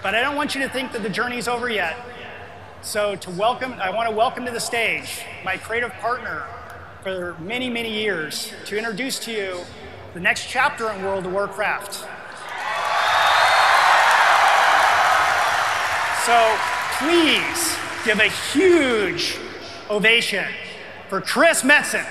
But I don't want you to think that the journey's over yet. So I want to welcome to the stage my creative partner for many, many years to introduce to you the next chapter in World of Warcraft. So please give a huge ovation for Chris Metzen.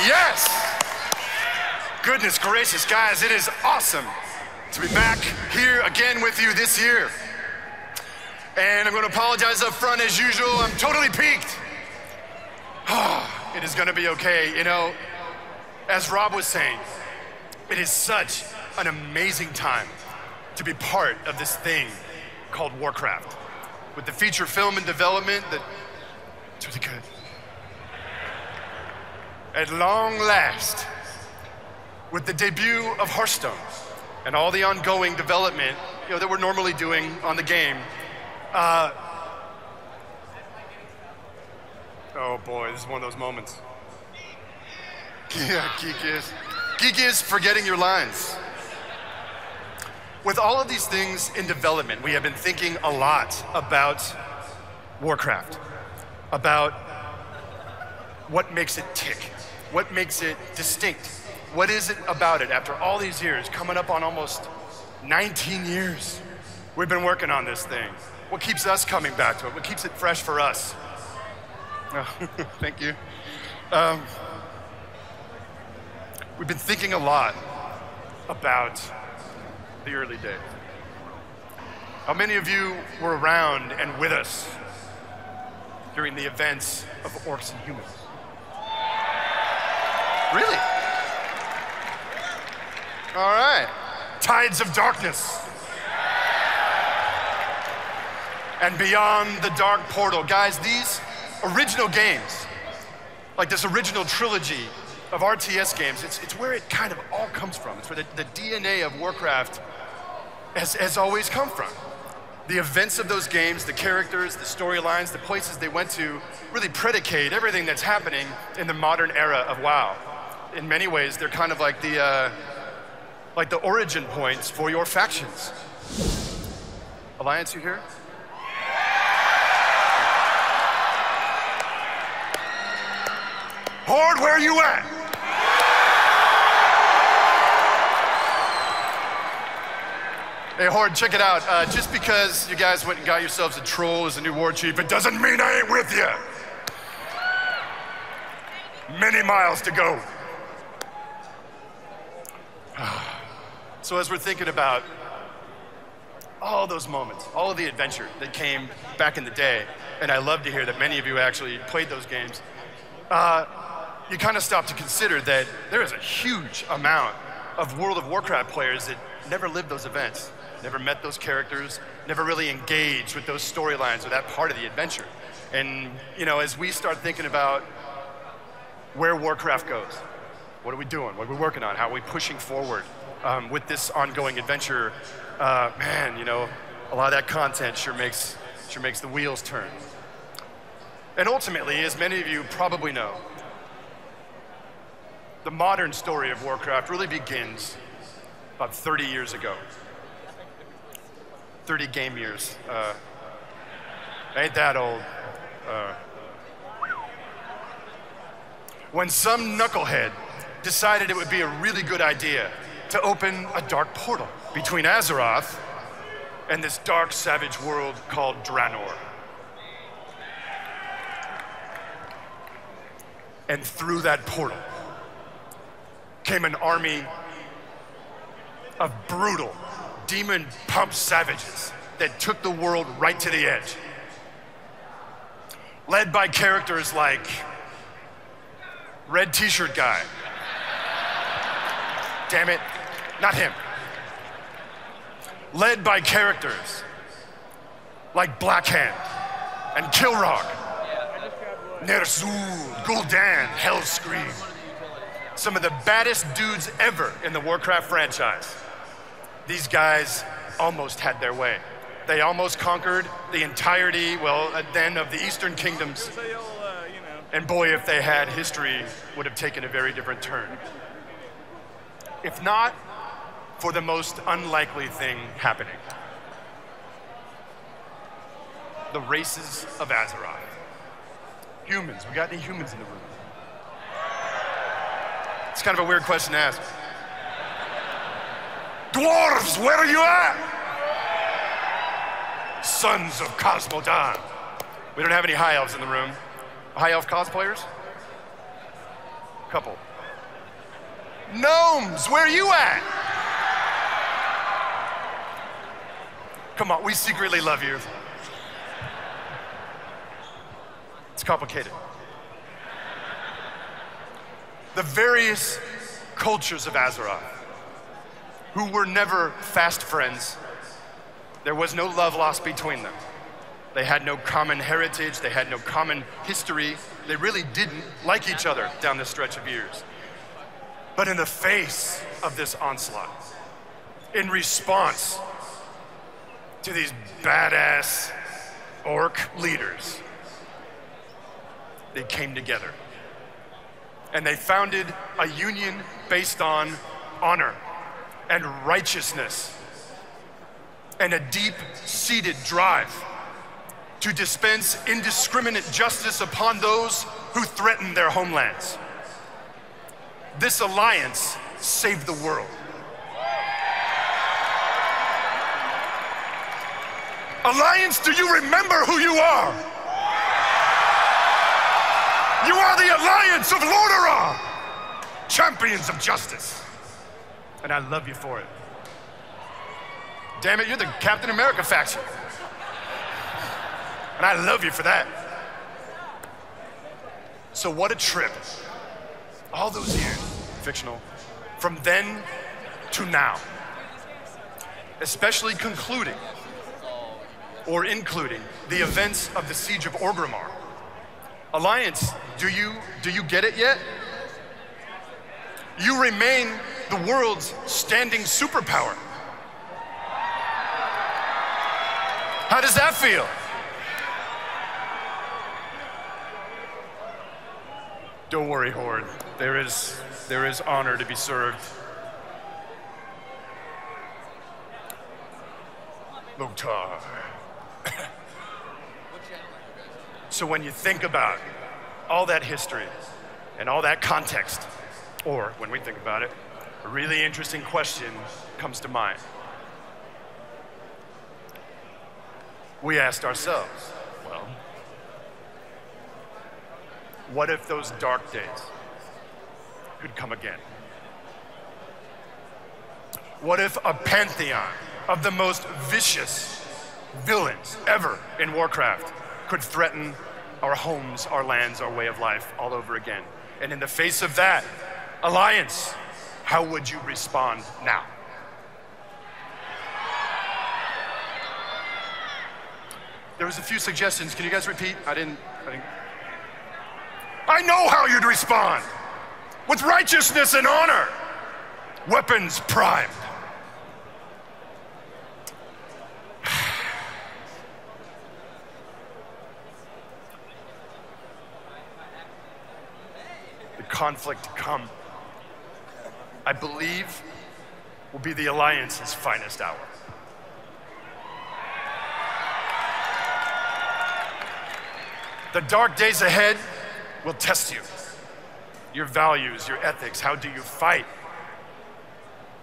Yes! Goodness gracious, guys, it is awesome to be back here again with you this year. And I'm going to apologize up front as usual. I'm totally peaked. It is going to be okay. You know, as Rob was saying, it is such an amazing time to be part of this thing called Warcraft. With the feature film in development, it's really good. At long last, with the debut of Hearthstone and all the ongoing development, you know, that we're normally doing on the game, oh boy, this is one of those moments. Yeah, geek is forgetting your lines. With all of these things in development, we have been thinking a lot about Warcraft, about what makes it tick. What makes it distinct? What is it about it after all these years, coming up on almost 19 years? We've been working on this thing. What keeps us coming back to it? What keeps it fresh for us? Oh, thank you. We've been thinking a lot about the early days. How many of you were around and with us during the events of Orcs and Humans? Really? All right. Tides of Darkness. And Beyond the Dark Portal. Guys, these original games, like this original trilogy of RTS games, it's where it kind of all comes from. It's where the DNA of Warcraft has always come from. The events of those games, the characters, the storylines, the places they went to really predicate everything that's happening in the modern era of WoW. In many ways, they're kind of like the origin points for your factions. Alliance, you here? Horde, where are you at? Hey, Horde, check it out. Just because you guys went and got yourselves a troll as a new war chief, it doesn't mean I ain't with you. Many miles to go. So as we're thinking about all those moments, all of the adventure that came back in the day, and I love to hear that many of you actually played those games, you kind of stop to consider that there is a huge amount of World of Warcraft players that never lived those events, never met those characters, never really engaged with those storylines or that part of the adventure. And you know, as we start thinking about where Warcraft goes, what are we doing? What are we working on? How are we pushing forward with this ongoing adventure? Man, you know, a lot of that content sure makes the wheels turn. And ultimately, as many of you probably know, the modern story of Warcraft really begins about 30 years ago. 30 game years. Ain't that old. When some knucklehead decided it would be a really good idea to open a dark portal between Azeroth and this dark, savage world called Draenor. And through that portal came an army of brutal, demon-pumped savages that took the world right to the edge. Led by characters like Red T-shirt guy. Damn it, not him. Led by characters like Blackhand and Kilrog, Ner'zhul, Gul'dan, Hellscream. Some of the baddest dudes ever in the Warcraft franchise. these guys almost had their way. They almost conquered the entirety, well, then of the Eastern Kingdoms. And boy, if they had, history would have taken a very different turn. If not for the most unlikely thing happening. The races of Azeroth. Humans, we got any humans in the room? It's kind of a weird question to ask. Dwarves, where are you at? Sons of Cosmodan. We don't have any high elves in the room. High elf cosplayers? Couple. Gnomes, where are you at? Come on, we secretly love you. It's complicated. The various cultures of Azeroth, who were never fast friends. There was no love lost between them. They had no common heritage, they had no common history. They really didn't like each other down the stretch of years. But in the face of this onslaught, in response to these badass orc leaders, they came together. And they founded a union based on honor and righteousness and a deep-seated drive to dispense indiscriminate justice upon those who threaten their homelands. This alliance saved the world. Alliance, do you remember who you are? You are the Alliance of Lordaeron, champions of justice. And I love you for it. Damn it, you're the Captain America faction. And I love you for that. So what a trip. All those years, fictional, from then to now. Especially concluding, or including, the events of the Siege of Orgrimmar. Alliance, do you get it yet? You remain the world's standing superpower. How does that feel? Don't worry, Horde. There is honor to be served. Loktar. So when you think about all that history and all that context, or when we think about it, a really interesting question comes to mind. We asked ourselves, well, what if those dark days could come again? What if a pantheon of the most vicious villains ever in Warcraft could threaten our homes, our lands, our way of life all over again? And in the face of that, Alliance, how would you respond now? There was a few suggestions. Can you guys repeat? I didn't. I know how you'd respond. With righteousness and honor. Weapons primed. The conflict to come, I believe, will be the Alliance's finest hour. The dark days ahead will test you. Your values, your ethics, how do you fight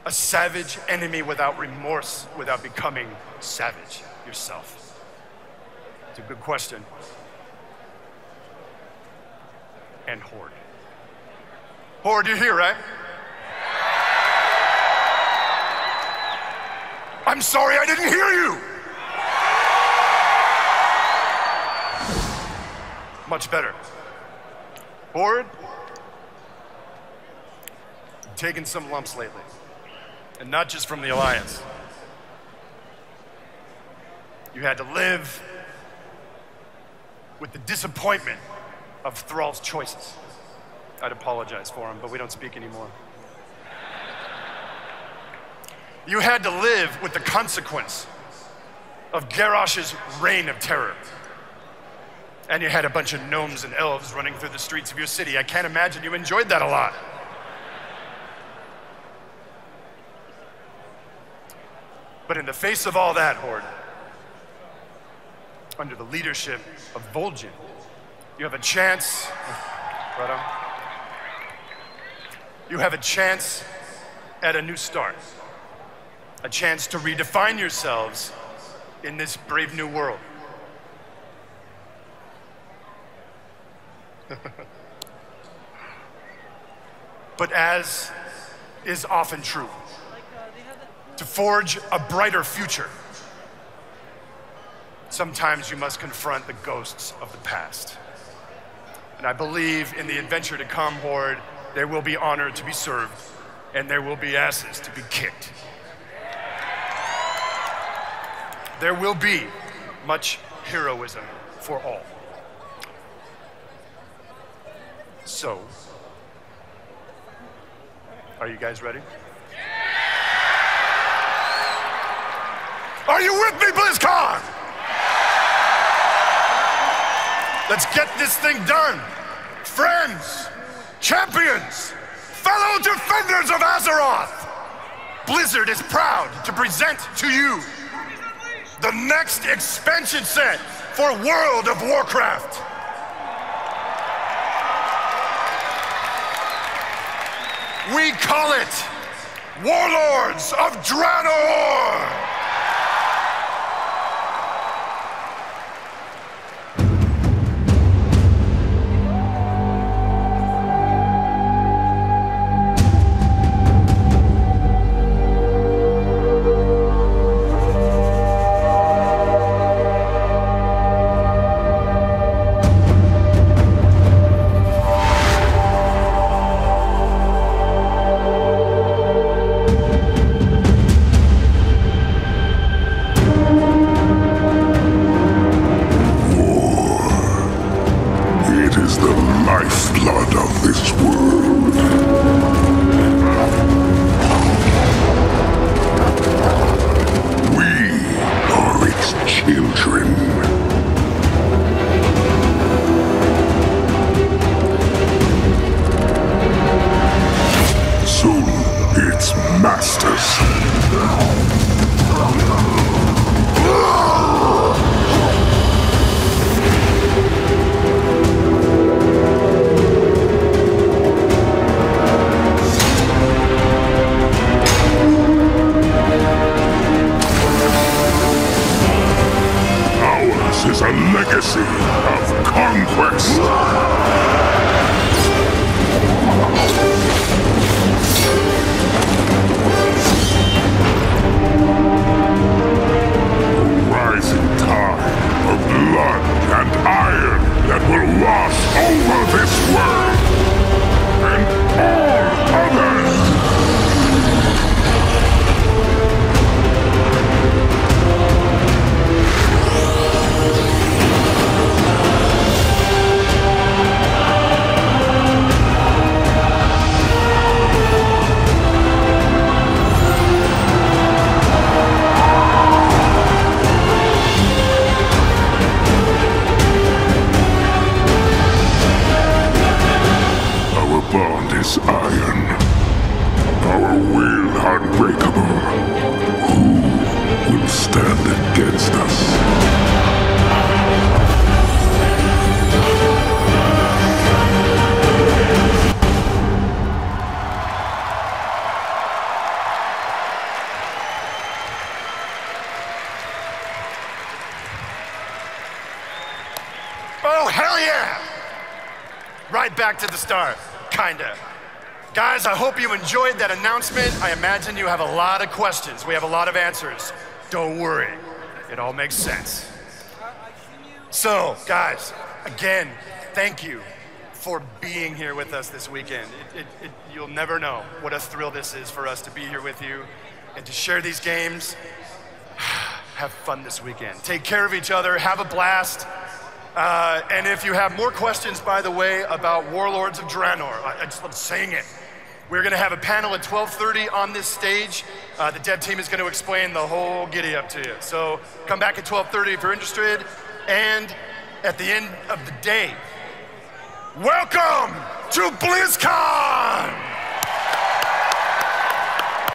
a savage enemy without remorse, without becoming savage yourself? It's a good question. And Horde. Horde, you're here, right? I'm sorry, I didn't hear you. Much better. Horde, you've taken some lumps lately. And not just from the Alliance. You had to live with the disappointment of Thrall's choices. I'd apologize for him, but we don't speak anymore. You had to live with the consequence of Garrosh's reign of terror. And you had a bunch of gnomes and elves running through the streets of your city. I can't imagine you enjoyed that a lot. But in the face of all that, Horde, under the leadership of Vol'jin, you have a chance. Right on. You have a chance at a new start. A chance to redefine yourselves in this brave new world. But as is often true, to forge a brighter future, sometimes you must confront the ghosts of the past. And I believe in the adventure to come, Horde, there will be honor to be served, and there will be asses to be kicked. There will be much heroism for all. So, are you guys ready? Are you with me, BlizzCon? Let's get this thing done. Friends, champions, fellow defenders of Azeroth, Blizzard is proud to present to you the next expansion set for World of Warcraft. We call it Warlords of Draenor! Oh, hell yeah! Right back to the start, kinda. Guys, I hope you enjoyed that announcement. I imagine you have a lot of questions. We have a lot of answers. Don't worry, it all makes sense. So, guys, again, thank you for being here with us this weekend. You'll never know what a thrill this is for us to be here with you and to share these games. Have fun this weekend. Take care of each other, have a blast. And if you have more questions, by the way, about Warlords of Draenor, I just love saying it. We're gonna have a panel at 12:30 on this stage The dev team is going to explain the whole giddy up to you. So come back at 12:30 if you're interested. And at the end of the day, welcome to BlizzCon!